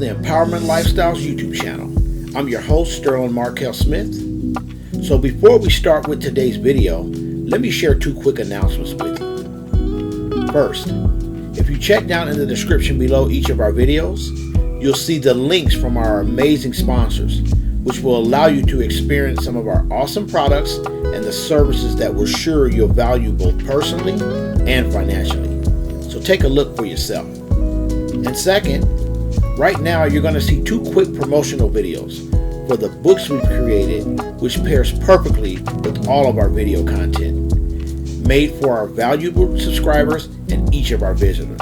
the Empowerment Lifestyles YouTube channel. I'm your host, Sterling Markel Smith. So before we start with today's video, let me share two quick announcements with you. First, if you check down in the description below each of our videos, you'll see the links from our amazing sponsors, which will allow you to experience some of our awesome products and the services that we're sure you'll value both personally and financially. So take a look for yourself. And second, right now you're going to see two quick promotional videos for the books we've created, which pairs perfectly with all of our video content, made for our valuable subscribers and each of our visitors,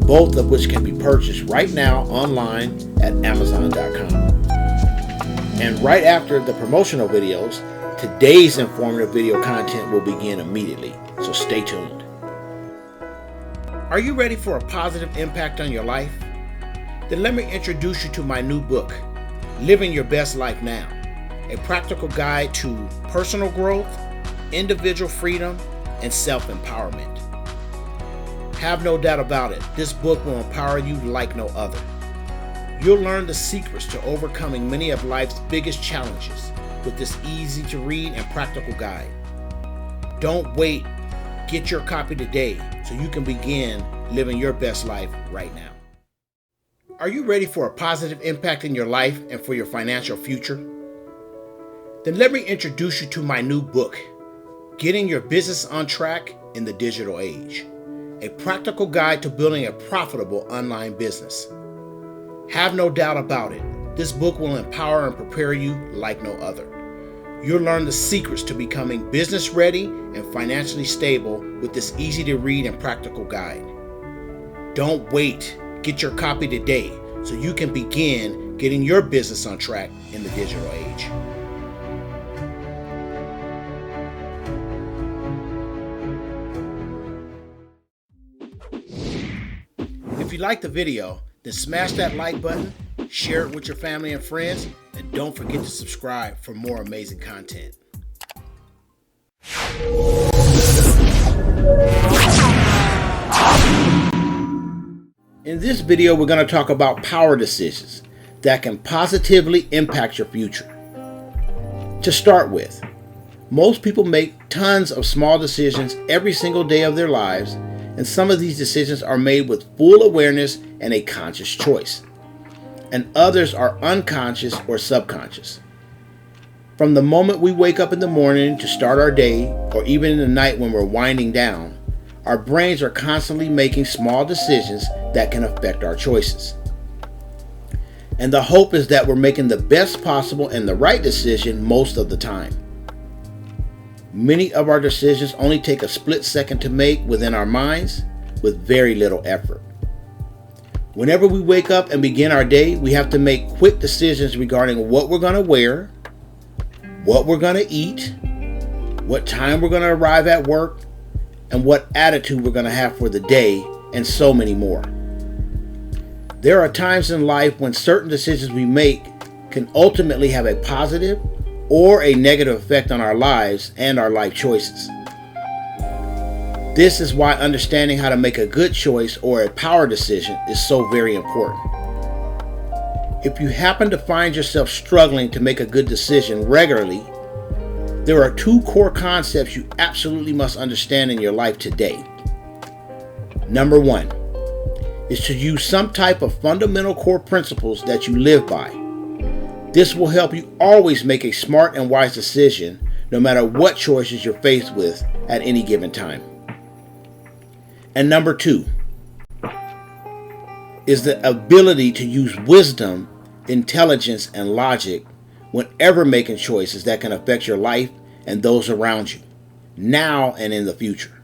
both of which can be purchased right now online at Amazon.com. And right after the promotional videos, today's informative video content will begin immediately, so stay tuned. Are you ready for a positive impact on your life? Then let me introduce you to my new book, Living Your Best Life Now, a practical guide to personal growth, individual freedom, and self-empowerment. Have no doubt about it, this book will empower you like no other. You'll learn the secrets to overcoming many of life's biggest challenges with this easy to read and practical guide. Don't wait. Get your copy today so you can begin living your best life right now. Are you ready for a positive impact in your life and for your financial future? Then let me introduce you to my new book, Getting Your Business on Track in the Digital Age, a practical guide to building a profitable online business. Have no doubt about it, this book will empower and prepare you like no other. You'll learn the secrets to becoming business ready and financially stable with this easy to read and practical guide. Don't wait. Get your copy today so you can begin getting your business on track in the digital age. If you liked the video, then smash that like button, share it with your family and friends, and don't forget to subscribe for more amazing content. In this video, we're going to talk about power decisions that can positively impact your future. To start with, most people make tons of small decisions every single day of their lives, and some of these decisions are made with full awareness and a conscious choice, and others are unconscious or subconscious. From the moment we wake up in the morning to start our day, or even in the night when we're winding down, our brains are constantly making small decisions that can affect our choices. And the hope is that we're making the best possible and the right decision most of the time. Many of our decisions only take a split second to make within our minds with very little effort. Whenever we wake up and begin our day, we have to make quick decisions regarding what we're going to wear, what we're going to eat, what time we're going to arrive at work, and what attitude we're going to have for the day, and so many more. There are times in life when certain decisions we make can ultimately have a positive or a negative effect on our lives and our life choices. This is why understanding how to make a good choice or a power decision is so very important. If you happen to find yourself struggling to make a good decision regularly, there are two core concepts you absolutely must understand in your life today. Number one is to use some type of fundamental core principles that you live by. This will help you always make a smart and wise decision no matter what choices you're faced with at any given time. And number two is the ability to use wisdom, intelligence, and logic whenever making choices that can affect your life and those around you, now and in the future.